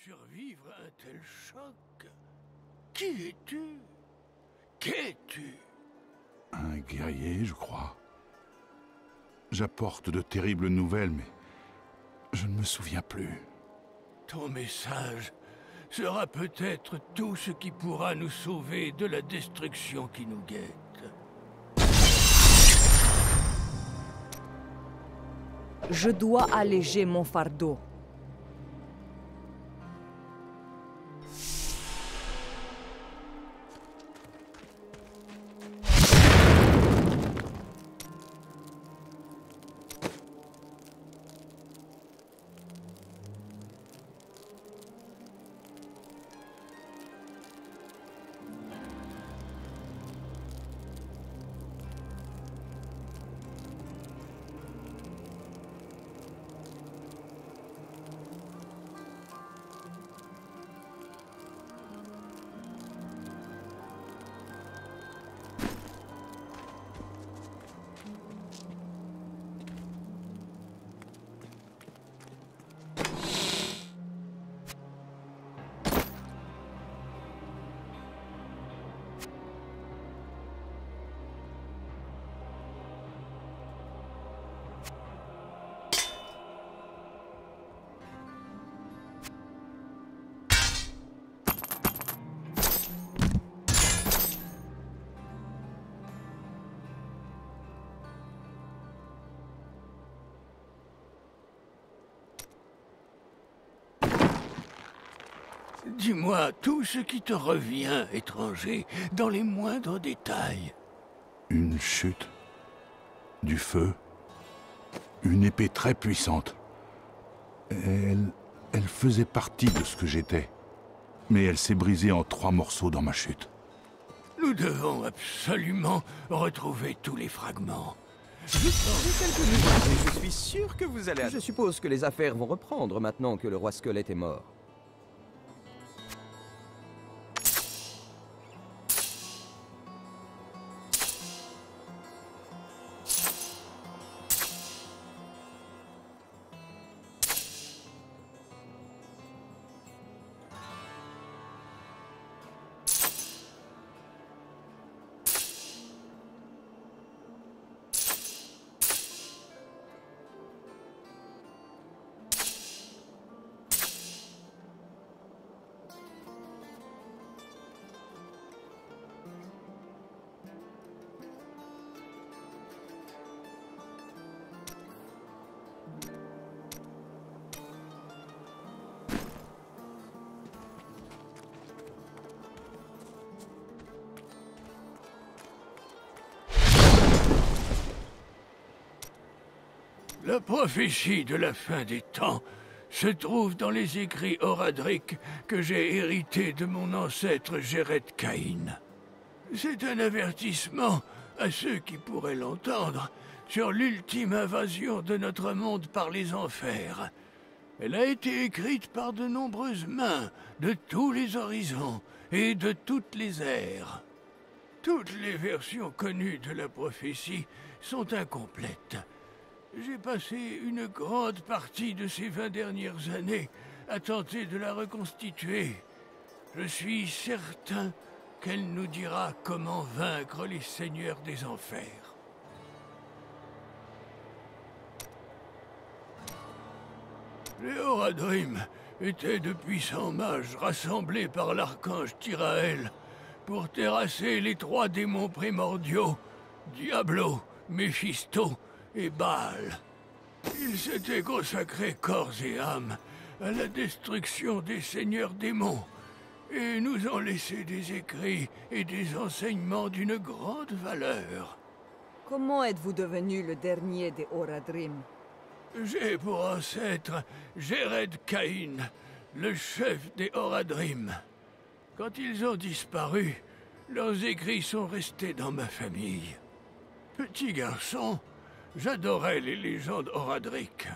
survivre à un tel choc? Qui es-tu? Qu'es-tu? Un guerrier, je crois. J'apporte de terribles nouvelles, mais je ne me souviens plus. Ton message sera peut-être tout ce qui pourra nous sauver de la destruction qui nous guette. Je dois alléger mon fardeau. Dis-moi tout ce qui te revient, étranger, dans les moindres détails. Une chute, du feu, une épée très puissante. Elle faisait partie de ce que j'étais. Mais elle s'est brisée en 3 morceaux dans ma chute. Nous devons absolument retrouver tous les fragments. J'ai quelques nouvelles et je suis sûr que vous allez... Je suppose que les affaires vont reprendre maintenant que le roi squelette est mort. La prophétie de la fin des temps se trouve dans les écrits Horadric que j'ai hérités de mon ancêtre Jared Cain. C'est un avertissement à ceux qui pourraient l'entendre sur l'ultime invasion de notre monde par les enfers. Elle a été écrite par de nombreuses mains de tous les horizons et de toutes les ères. Toutes les versions connues de la prophétie sont incomplètes. J'ai passé une grande partie de ces 20 dernières années à tenter de la reconstituer. Je suis certain qu'elle nous dira comment vaincre les seigneurs des enfers. Les Horadrim étaient de puissants mages rassemblés par l'archange Tyrael pour terrasser les 3 démons primordiaux, Diablo, Méphisto et Baal. Ils s'étaient consacrés corps et âme à la destruction des seigneurs démons et nous ont laissé des écrits et des enseignements d'une grande valeur. Comment êtes-vous devenu le dernier des Horadrim? J'ai pour ancêtre Jared Cain, le chef des Horadrim. Quand ils ont disparu, leurs écrits sont restés dans ma famille. Petit garçon, j'adorais les légendes Horadric.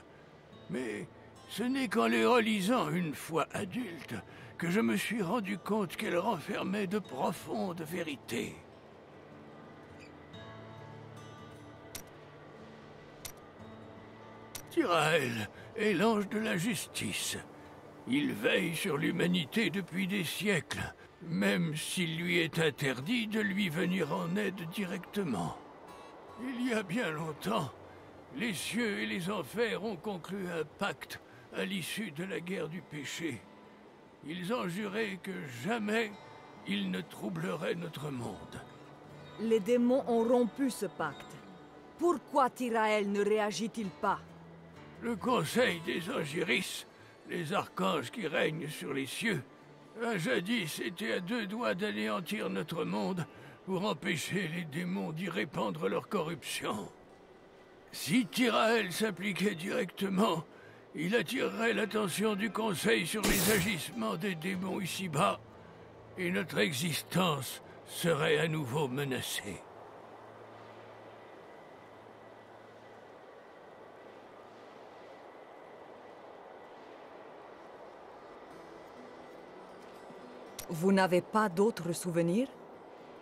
Mais ce n'est qu'en les relisant une fois adulte que je me suis rendu compte qu'elles renfermaient de profondes vérités. Tyrael est l'ange de la justice. Il veille sur l'humanité depuis des siècles, même s'il lui est interdit de lui venir en aide directement. Il y a bien longtemps, les cieux et les enfers ont conclu un pacte à l'issue de la guerre du péché. Ils ont juré que jamais ils ne troubleraient notre monde. Les démons ont rompu ce pacte. Pourquoi Tyrael ne réagit-il pas? Le conseil des Angiris, les archanges qui règnent sur les cieux, a jadis été à 2 doigts d'anéantir notre monde pour empêcher les démons d'y répandre leur corruption. Si Tyrael s'impliquait directement, il attirerait l'attention du Conseil sur les agissements des démons ici-bas, et notre existence serait à nouveau menacée. Vous n'avez pas d'autres souvenirs?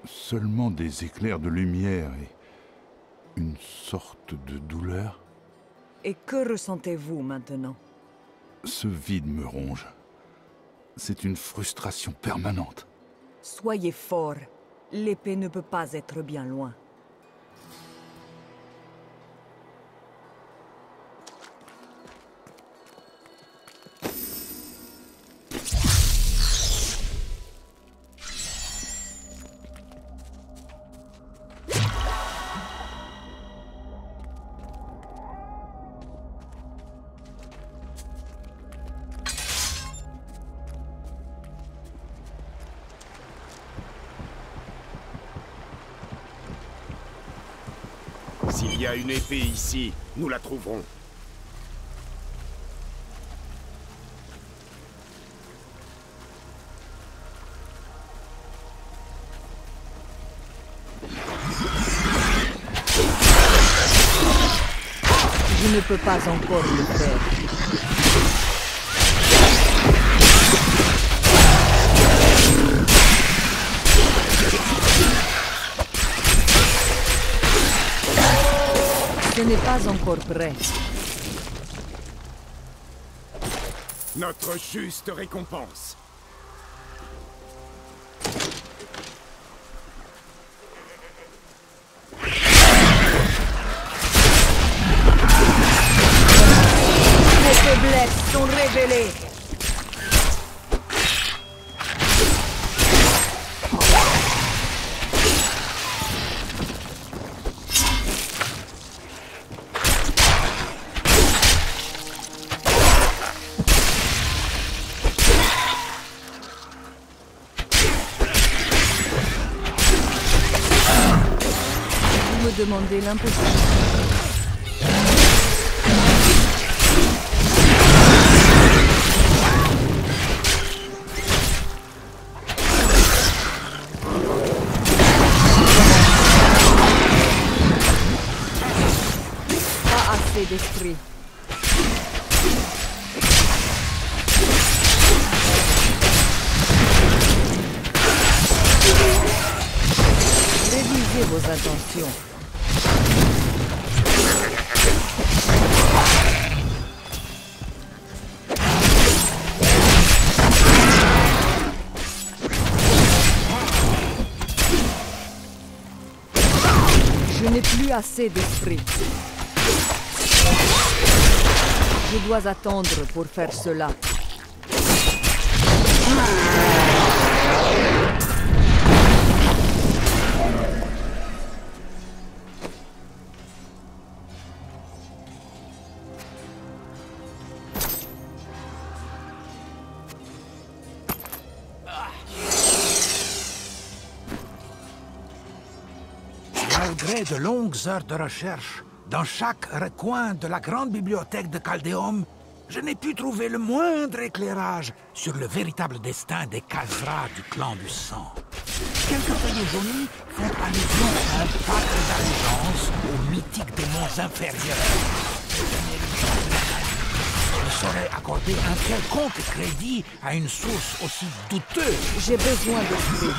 Seulement des éclairs de lumière et une sorte de douleur. Et que ressentez-vous maintenant? Ce vide me ronge. C'est une frustration permanente. Soyez fort. L'épée ne peut pas être bien loin. S'il y a une épée ici, nous la trouverons. Je ne peux pas encore le faire. Ce n'est pas encore prêt. Notre juste récompense. Les faiblesses sont révélées. Vous me demandez l'impossible. Pas assez d'esprit. Révisez vos intentions. Je n'ai plus assez d'esprit. Je dois attendre pour faire cela. Malgré de longues heures de recherche, dans chaque recoin de la grande bibliothèque de Chaldéum, je n'ai pu trouver le moindre éclairage sur le véritable destin des Khazra du clan du sang. Quelques feuillets jaunis font allusion à un pacte d'allégeance aux mythiques démons inférieurs. Je ne saurais accorder un quelconque crédit à une source aussi douteuse. J'ai besoin d'esprit.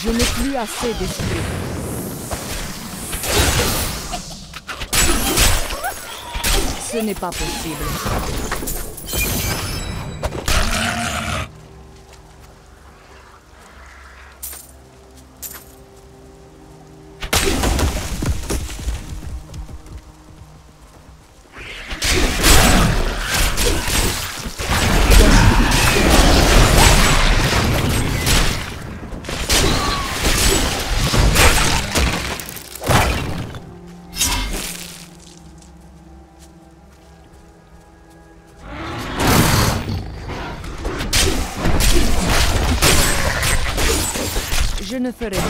Je n'ai plus assez d'esprit. Ce n'est pas possible. Je ne ferai pas.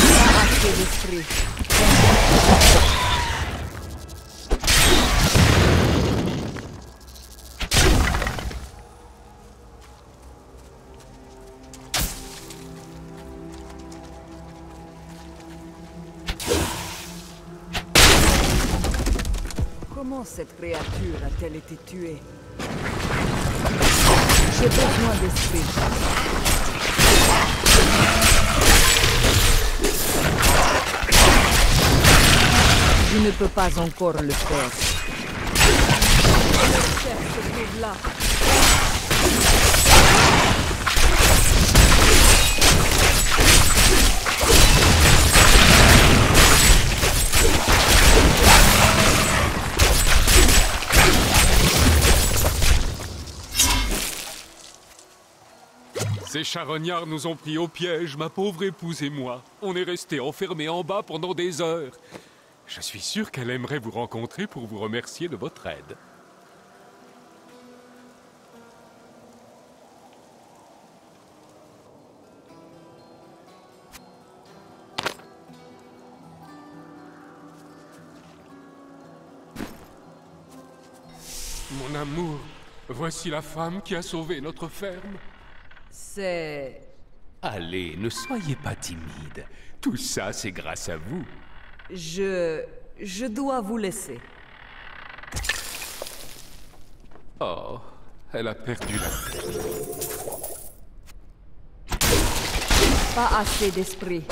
Pas assez d'esprit. Comment cette créature a-t-elle été tuée? J'ai besoin d'esprit. Je ne peux pas encore le faire. Le chef se trouve là. Ces charognards nous ont pris au piège, ma pauvre épouse et moi. On est restés enfermés en bas pendant des heures. Je suis sûr qu'elle aimerait vous rencontrer pour vous remercier de votre aide. Mon amour, voici la femme qui a sauvé notre ferme. C'est... Allez, ne soyez pas timide. Tout ça, c'est grâce à vous. Je dois vous laisser. Oh, elle a perdu la tête. Pas assez d'esprit.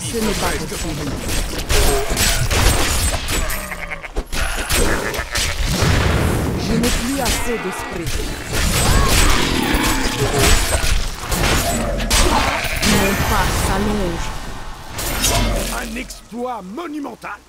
Ce n'est pas possible. Je n'ai plus assez d'esprit. Mon pas s'allonge. Un exploit monumental.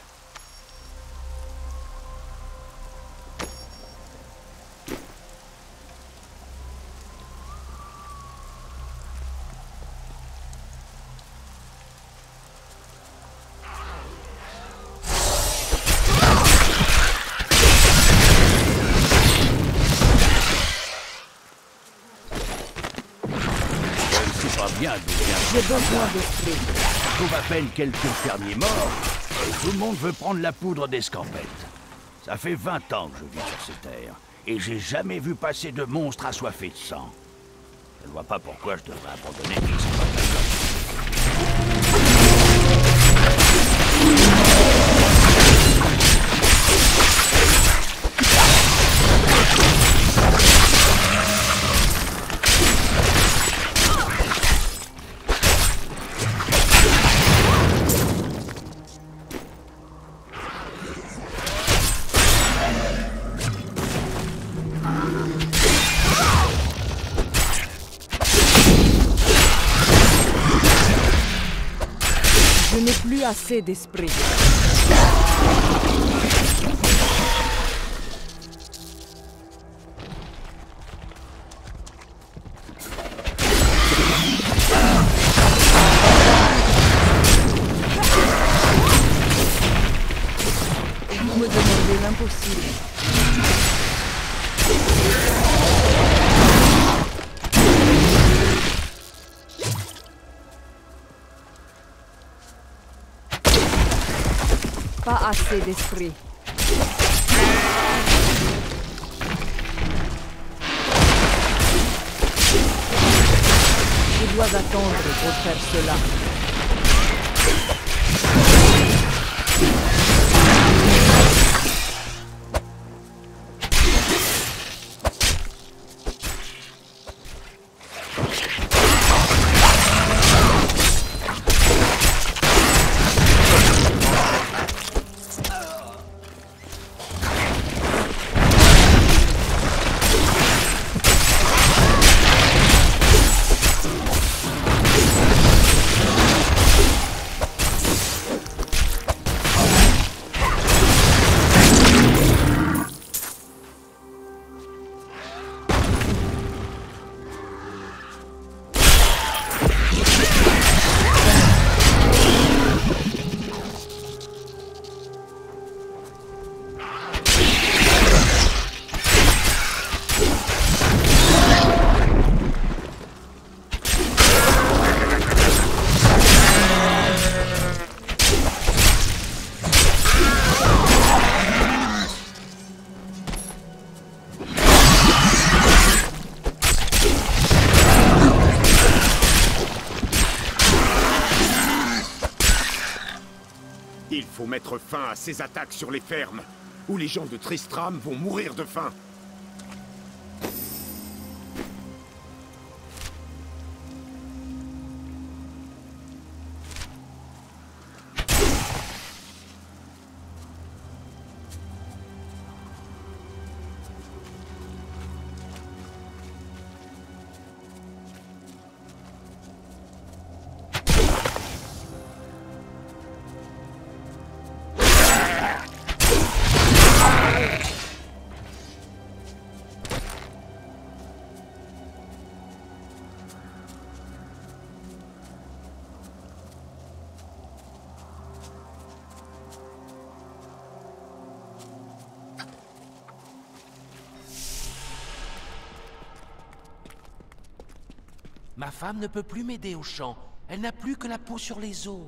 J'ai besoin d'esprit. Je trouve à peine quelques fermiers morts, et tout le monde veut prendre la poudre d'escampette. Ça fait 20 ans que je vis sur ces terres, et j'ai jamais vu passer de monstres assoiffés de sang. Je ne vois pas pourquoi je devrais abandonner mes Je n'ai plus assez d'esprit. Vous me demandez l'impossible. Pas assez d'esprit. Je dois attendre pour faire cela. Il faut mettre fin à ces attaques sur les fermes, où les gens de Tristram vont mourir de faim. Ma femme ne peut plus m'aider au champ. Elle n'a plus que la peau sur les os.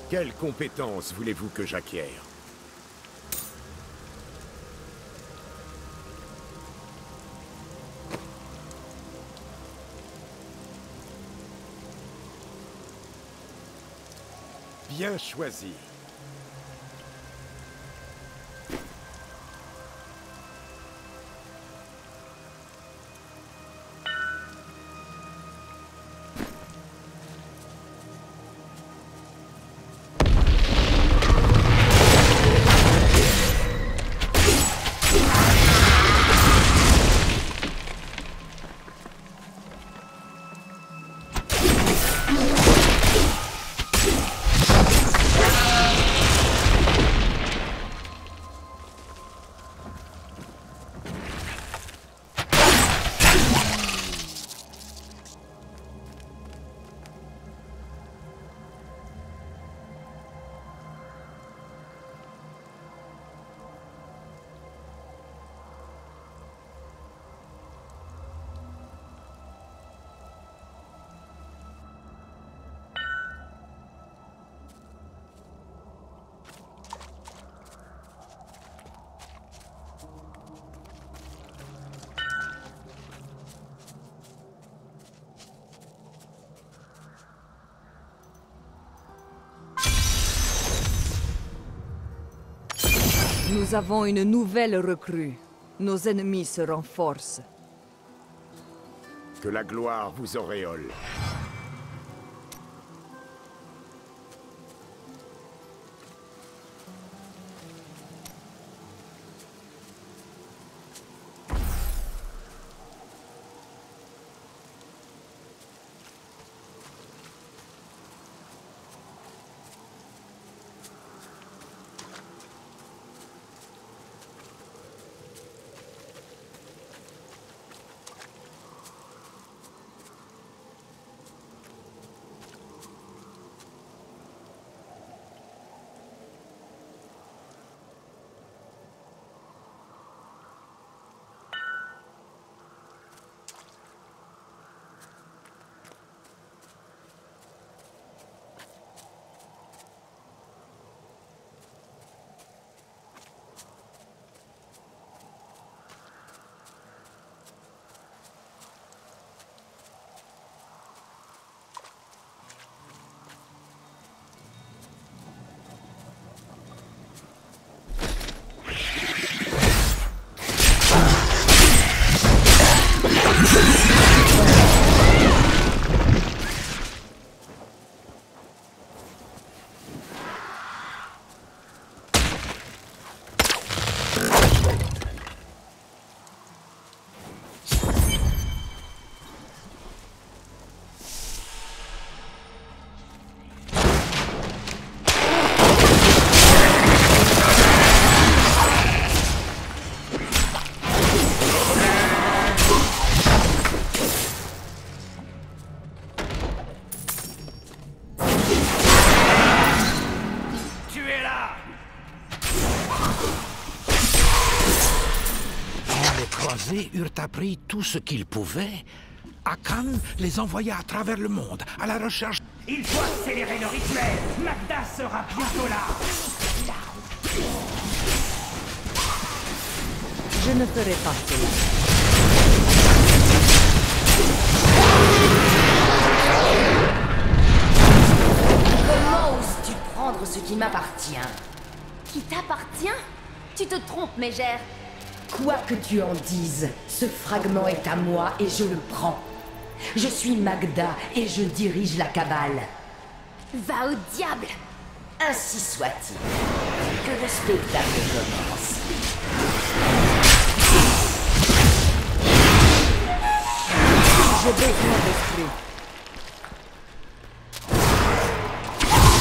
Quelles compétences voulez-vous que j'acquière? Bien choisi. Nous avons une nouvelle recrue. Nos ennemis se renforcent. Que la gloire vous auréole. Eurent appris tout ce qu'ils pouvaient, Akan les envoya à travers le monde, à la recherche... Il faut accélérer le rituel. Magda sera bientôt là. Je ne ferai pas cela. Comment oses-tu prendre ce qui m'appartient? Qui t'appartient? Tu te trompes, Mégère. Quoi que tu en dises, ce fragment est à moi et je le prends. Je suis Magda et je dirige la cabale. Va au diable! Ainsi soit-il. Que le spectacle commence. J'ai besoin d'esprit.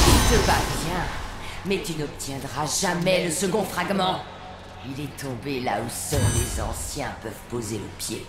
Tu te bats bien, mais tu n'obtiendras jamais le second fragment. Il est tombé là où seuls les anciens peuvent poser le pied.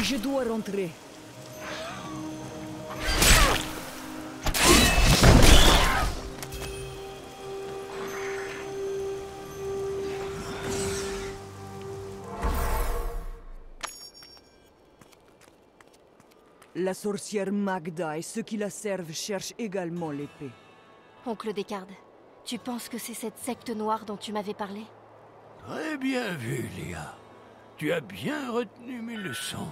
Je dois rentrer. La sorcière Magda et ceux qui la servent cherchent également l'épée. Oncle Descartes, tu penses que c'est cette secte noire dont tu m'avais parlé? Très bien vu, Léa. Tu as bien retenu mes leçons.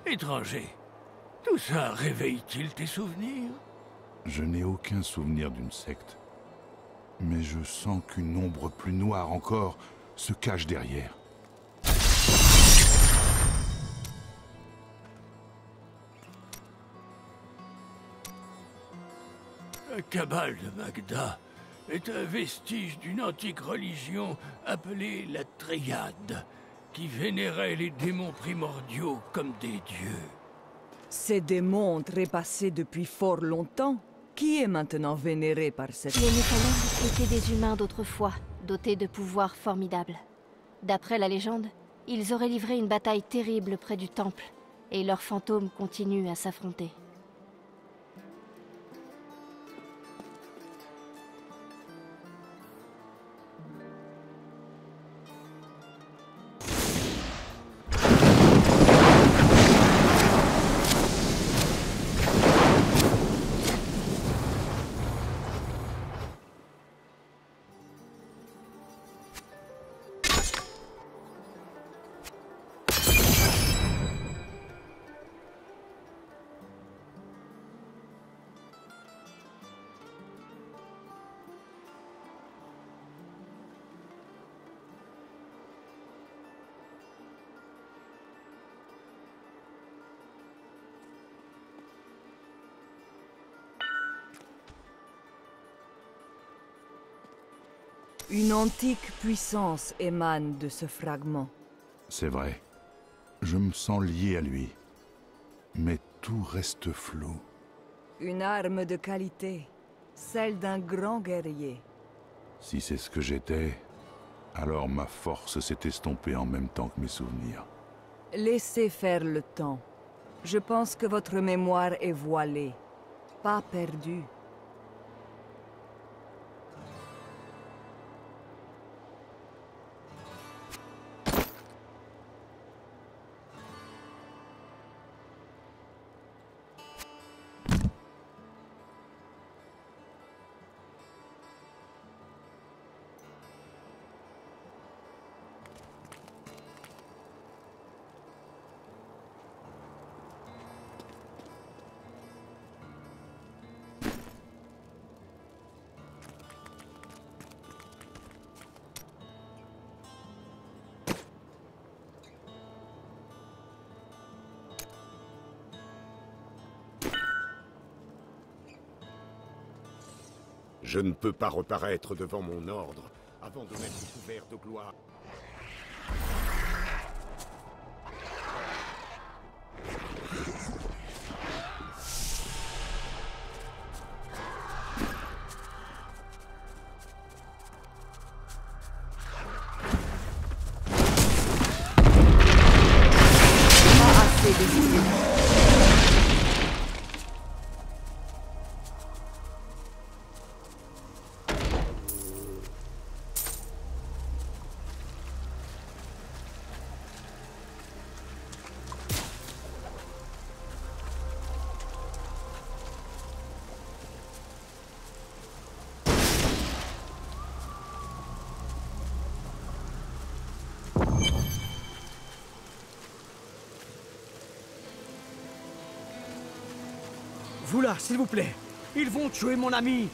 Étranger, tout ça réveille-t-il tes souvenirs? Je n'ai aucun souvenir d'une secte. Mais je sens qu'une ombre plus noire encore se cache derrière. La cabale de Magda est un vestige d'une antique religion appelée la Triade, qui vénérait les démons primordiaux comme des dieux. Ces démons ont trépassé depuis fort longtemps. Qui est maintenant vénéré par cette... Les Nephalem étaient des humains d'autrefois, dotés de pouvoirs formidables. D'après la légende, ils auraient livré une bataille terrible près du temple, et leurs fantômes continuent à s'affronter. Une antique puissance émane de ce fragment. C'est vrai. Je me sens lié à lui. Mais tout reste flou. Une arme de qualité, celle d'un grand guerrier. Si c'est ce que j'étais, alors ma force s'est estompée en même temps que mes souvenirs. Laissez faire le temps. Je pense que votre mémoire est voilée, pas perdue. Je ne peux pas reparaître devant mon ordre avant de m'être couvert de gloire. Vous là, s'il vous plaît. Ils vont tuer mon ami.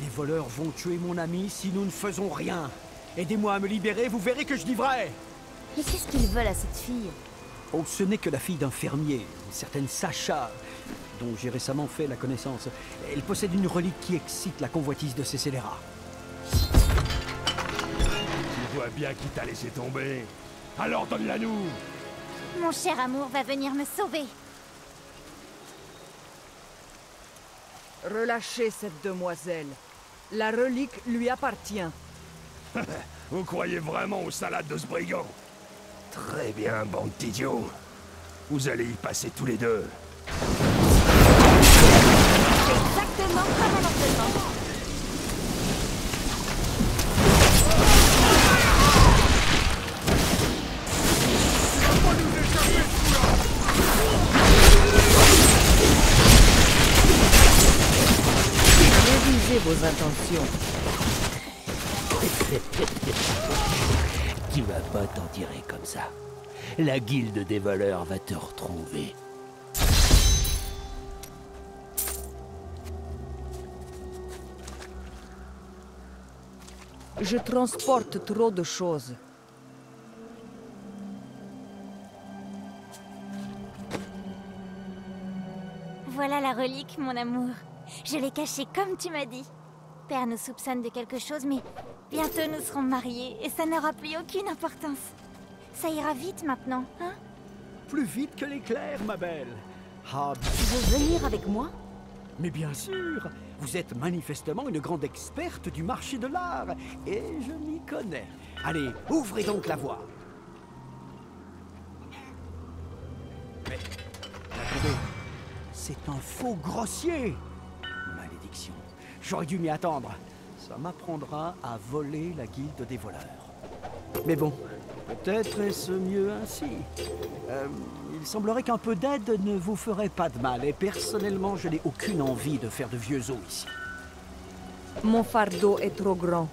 Les voleurs vont tuer mon ami si nous ne faisons rien. Aidez-moi à me libérer, vous verrez que je livrerai. Mais qu'est-ce qu'ils veulent à cette fille? Oh, ce n'est que la fille d'un fermier, une certaine Sacha, dont j'ai récemment fait la connaissance. Elle possède une relique qui excite la convoitise de ces scélérats. Tu vois bien qui t'a laissé tomber. Alors donne-la nous. Mon cher amour va venir me sauver. Relâchez cette demoiselle. La relique lui appartient. Vous croyez vraiment aux salades de ce brigand? Très bien, bande d'idiots. Vous allez y passer tous les deux. Exactement comme un entraînement. Révisez vos intentions. Tu vas pas t'en tirer comme ça. La guilde des voleurs va te retrouver. Je transporte trop de choses. Voilà la relique, mon amour. Je l'ai cachée comme tu m'as dit. Père nous soupçonne de quelque chose, mais bientôt nous serons mariés et ça n'aura plus aucune importance. Ça ira vite maintenant, hein? Plus vite que l'éclair, ma belle. Ah, tu veux venir avec moi? Mais bien sûr. Vous êtes manifestement une grande experte du marché de l'art. Et je m'y connais. Allez, ouvrez donc la voie. Mais, attendez. C'est un faux grossier. Malédiction. J'aurais dû m'y attendre. Ça m'apprendra à voler la guilde des voleurs. Mais bon, peut-être est-ce mieux ainsi. Il semblerait qu'un peu d'aide ne vous ferait pas de mal. Et personnellement, je n'ai aucune envie de faire de vieux os ici. Mon fardeau est trop grand.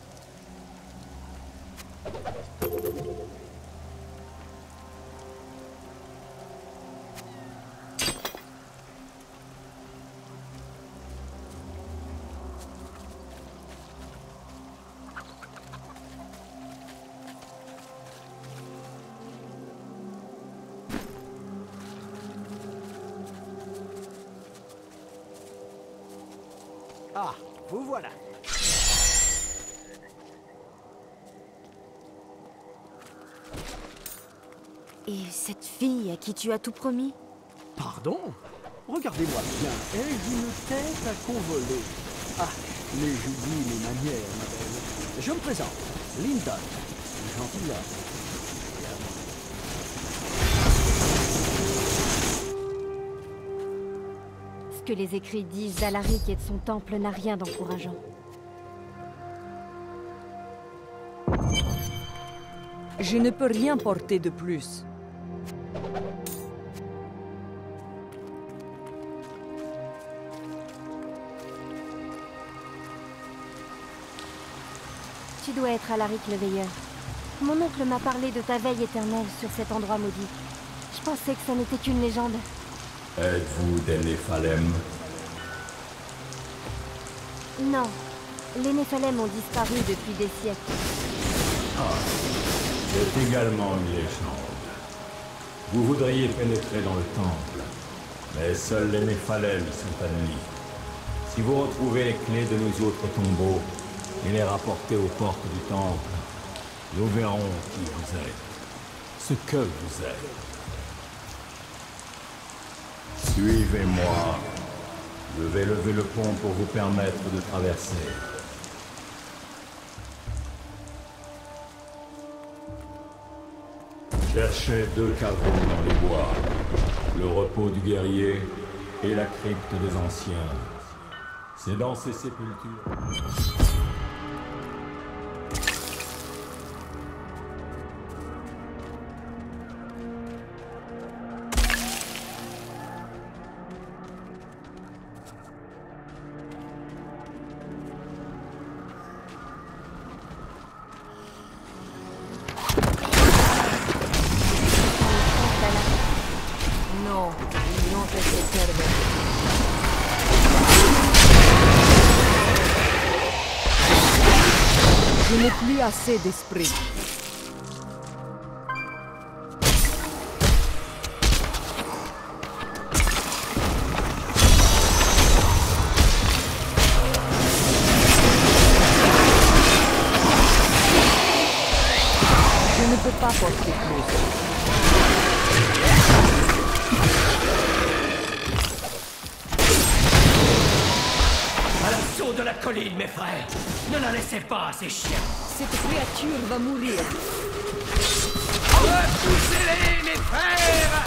Ah, vous voilà. Et cette fille à qui tu as tout promis? Pardon? Regardez-moi bien, ai-je une tête à convoler? Ah, mais j'oublie mes manières, ma belle. Je me présente, Lyndon, gentilhomme. Ce que les écrits disent d'Alaric et de son temple n'a rien d'encourageant. Je ne peux rien porter de plus. Tu dois être Alaric le Veilleur. Mon oncle m'a parlé de ta veille éternelle sur cet endroit maudit. Je pensais que ça n'était qu'une légende. Êtes-vous des Néphalem? Non. Les Néphalem ont disparu depuis des siècles. Ah, c'est également une légende. Vous voudriez pénétrer dans le temple, mais seuls les Néphalem sont admis. Si vous retrouvez les clés de nos autres tombeaux et les rapportez aux portes du temple, nous verrons qui vous êtes, ce que vous êtes. Suivez-moi. Je vais lever le pont pour vous permettre de traverser. Cherchez 2 caveaux dans les bois. Le repos du guerrier et la crypte des anciens. C'est dans ces sépultures. No, no te se pierde. Je n'ai plus assez d'esprit. Je ne peux pas porter plus. À l'assaut de la colline, mes frères! Ne la laissez pas à ces chiens! Cette créature va mourir. Repoussez-les, mes frères!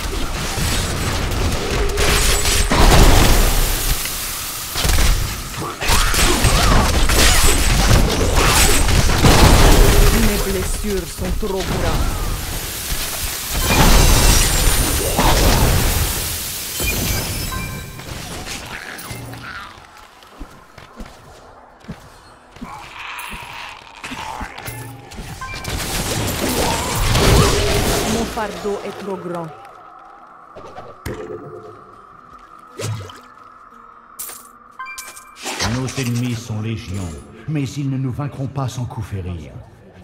Mes blessures sont trop graves. Mon fardeau est trop grand. Nos ennemis sont légions, mais ils ne nous vaincront pas sans coup férir.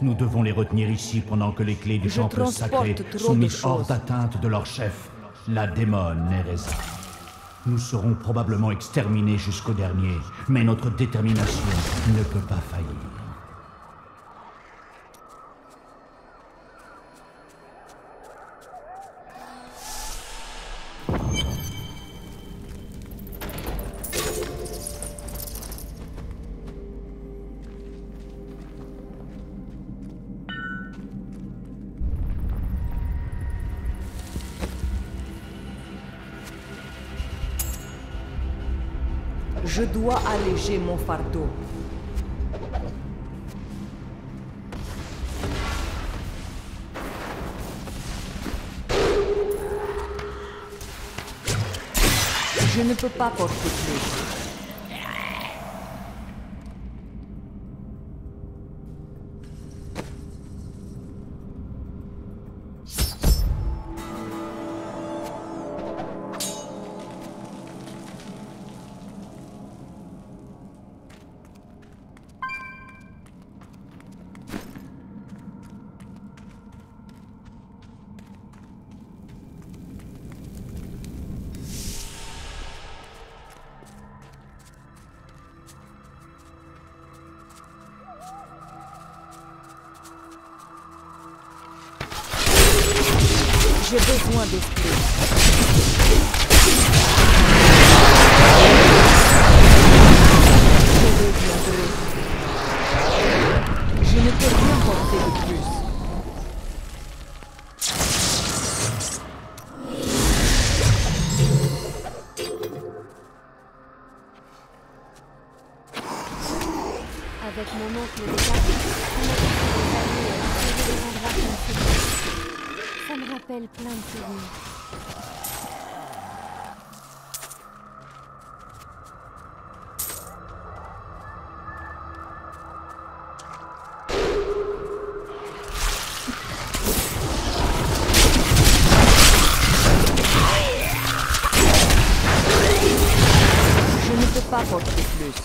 Nous devons les retenir ici pendant que les clés du temple sacré sont mises hors d'atteinte de leur chef, la démone Nereza. Nous serons probablement exterminés jusqu'au dernier, mais notre détermination ne peut pas faillir. Je dois alléger mon fardeau. Je ne peux pas porter plus. J'ai besoin d'esprit. Je reviendrai. Je ne peux rien porter de plus. Avec mon oncle de Paris, on a passé des endroits comme celui-ci. Ça me rappelle plein de souvenirs. Je ne peux pas porter plus.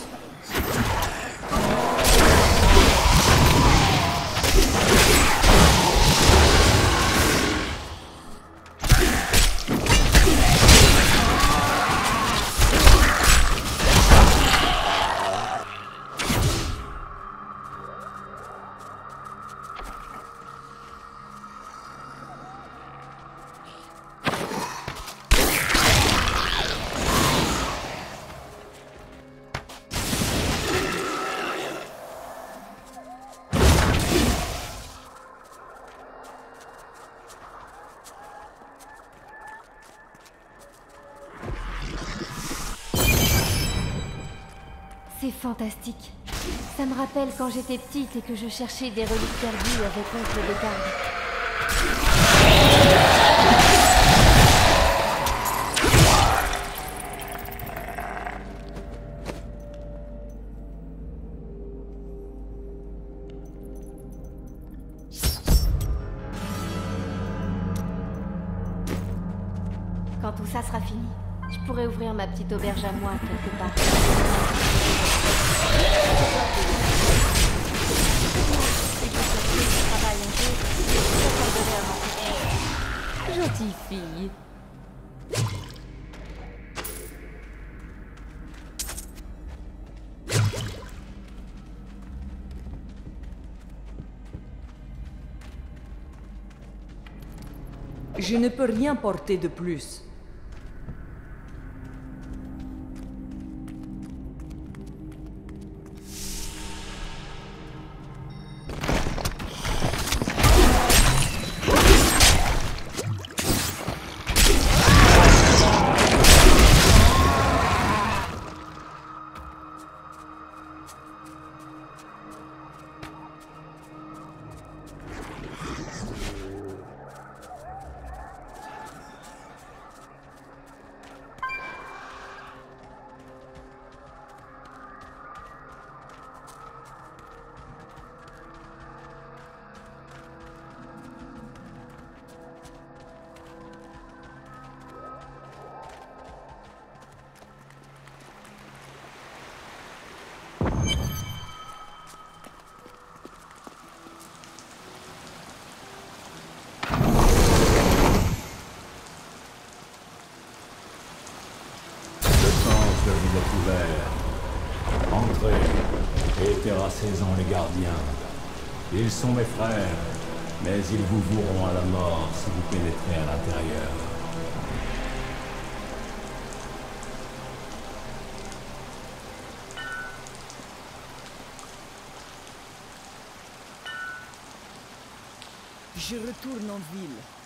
C'est fantastique. Ça me rappelle quand j'étais petite et que je cherchais des reliques perdues avec oncle Descartes. Quand tout ça sera fini, je pourrais ouvrir ma petite auberge à moi quelque part. Gentille fille. Je ne peux rien porter de plus. Entrez et terrassez-en les gardiens. Ils sont mes frères, mais ils vous voueront à la mort si vous pénétrez à l'intérieur. Je retourne en ville.